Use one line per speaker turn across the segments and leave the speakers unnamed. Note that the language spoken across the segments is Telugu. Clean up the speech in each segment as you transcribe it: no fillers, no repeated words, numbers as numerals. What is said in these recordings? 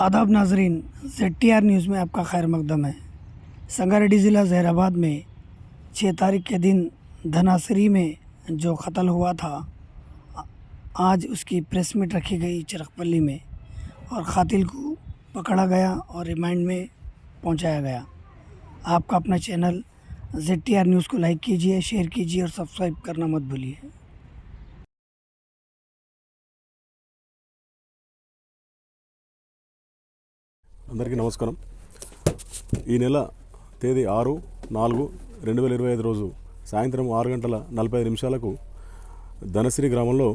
आदाब नाजरीन, ZTR न्यूज़ में आपका खैर मकदम है। संगारेड्डी ज़िला जहराबाद में 6 तारीख के दिन धनासरी में जो कत्ल हुआ था, आज उसकी प्रेस मीट रखी गई चिरकपल्ली में और क़ातिल को पकड़ा गया और रिमांड में पहुंचाया गया। आपका अपना चैनल ZTR न्यूज़ को लाइक कीजिए, शेयर कीजिए और सब्सक्राइब करना मत भूलिए।
అందరికీ నమస్కారం। ఈ నెల తేదీ 6/4/2025 రోజు సాయంత్రం 6 గంటల 45 నిమిషాలకు ధనశ్రీ గ్రామంలో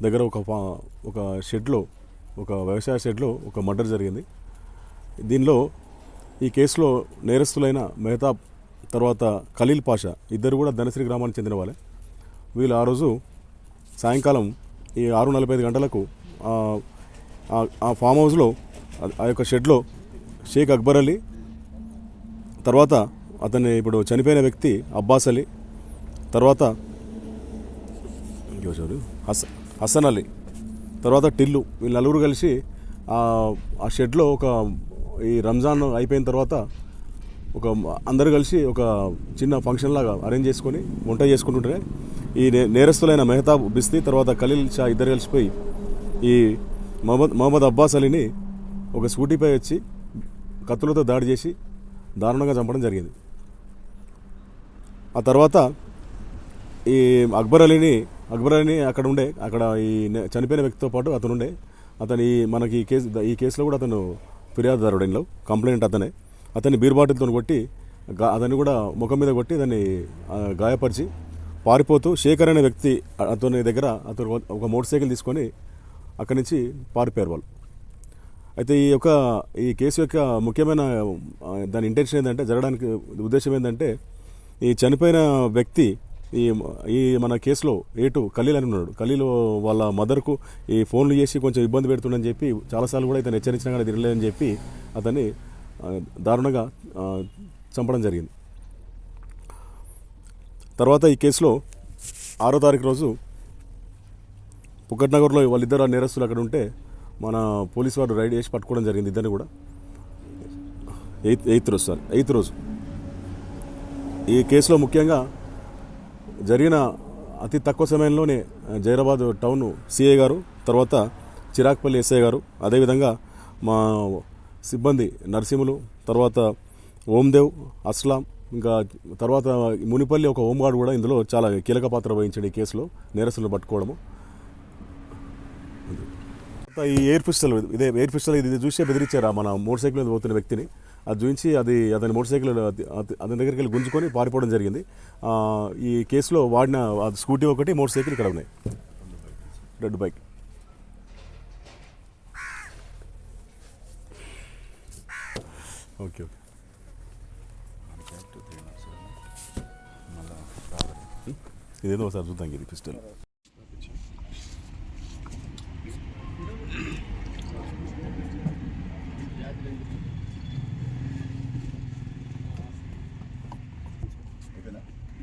దగ్గర ఒక షెడ్లో, ఒక వ్యవసాయ షెడ్లో ఒక మర్డర్ జరిగింది। దీనిలో ఈ కేసులో నేరస్తులైన మెహతాబ్ తర్వాత ఖలీల్ పాషా ఇద్దరు కూడా ధనశ్రీ గ్రామానికి చెందిన వాళ్ళే। వీళ్ళు ఆ రోజు సాయంకాలం ఈ 6:45 గంటలకు ఆ ఫామ్ హౌస్లో ఆ యొక్క షెడ్లో షేక్ అక్బర్ అలీ, తర్వాత అతన్ని ఇప్పుడు చనిపోయిన వ్యక్తి అబ్బాస్ అలీ, తర్వాత హసన్ అలీ, తర్వాత టిల్లు, వీళ్ళు నలుగురు కలిసి ఆ షెడ్లో ఈ రంజాన్ అయిపోయిన తర్వాత అందరూ కలిసి ఒక చిన్న ఫంక్షన్ లాగా అరేంజ్ చేసుకొని వంట చేసుకుంటుంటే ఈ నేరస్తులైన మెహతాబ్ బిస్తీ తర్వాత ఖలీల్ షా ఇద్దరు కలిసిపోయి ఈ మహమ్మద్ అబ్బాస్ అలీని ఒక స్కూటీపై వచ్చి కత్తులతో దాడి చేసి దారుణంగా చంపడం జరిగింది। ఆ తర్వాత ఈ అక్బర్ అలీని అక్కడ ఈ చనిపోయిన వ్యక్తితో పాటు అతను మనకి ఈ కేసులో కూడా అతను ఫిర్యాదుదారుడు, ఇంట్లో కంప్లైంట్ అతన్ని బీర్ బాటిల్తో కొట్టి అతన్ని కూడా ముఖం మీద కొట్టి దాన్ని గాయపరిచి పారిపోతూ శేఖర్ అనే వ్యక్తి అతని ఒక మోటార్ సైకిల్ తీసుకొని అక్కడి నుంచి పారిపోయారు వాళ్ళు। అయితే ఈ కేసు యొక్క ముఖ్యమైన దాని ఇంటెన్షన్ ఏంటంటే, జరగడానికి ఉద్దేశం ఏంటంటే, ఈ చనిపోయిన వ్యక్తి ఈ మన కేసులో ఖలీల్ అని ఉన్నాడు। ఖలీల్ వాళ్ళ మదర్కు ఈ ఫోన్లు చేసి కొంచెం ఇబ్బంది పెడుతుండని చెప్పి చాలాసార్లు కూడా ఇతను హెచ్చరించినా కానీ తిరగలేదని చెప్పి అతన్ని దారుణంగా చంపడం జరిగింది। తర్వాత ఈ కేసులో 6వ తారీఖు రోజు పుక్కట్నగర్లో వాళ్ళిద్దరు నేరస్తులు అక్కడ ఉంటే మన పోలీసు వారు రైడ్ చేసి పట్టుకోవడం జరిగింది ఇద్దరిని కూడా। 8th రోజు ఈ కేసులో ముఖ్యంగా జరిగిన అతి తక్కువ సమయంలోనే జైరాబాద్ టౌన్ సిఐ గారు, తర్వాత చిరాక్పల్లి ఎస్ఐ గారు, అదేవిధంగా మా సిబ్బంది నరసింహులు, తర్వాత ఓందేవ్, అస్లాం, ఇంకా తర్వాత మునిపల్లి ఒక హోంగార్డ్ కూడా ఇందులో చాలా కీలక పాత్ర వహించాడు ఈ కేసులో నేరస్తులను పట్టుకోవడము। ఈ ఎయిర్ పిస్టల్ ఇది చూసి బెదిరించారు మన మోటార్ సైకిల్ మీద పోతున్న వ్యక్తిని। అది చూపించి అతని మోటార్ సైకిల్ అతని దగ్గరికి వెళ్ళి గుంజుకొని పారిపోవడం జరిగింది। ఈ కేసులో వాడిన స్కూటీ ఒకటి, మోటార్ సైకిల్ ఇక్కడ ఉన్నాయి, రెడ్ బైక్। ఓకే ఇదేదో ఒకసారి చూద్దాం ఇది పిస్టల్।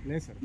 नहीं सर।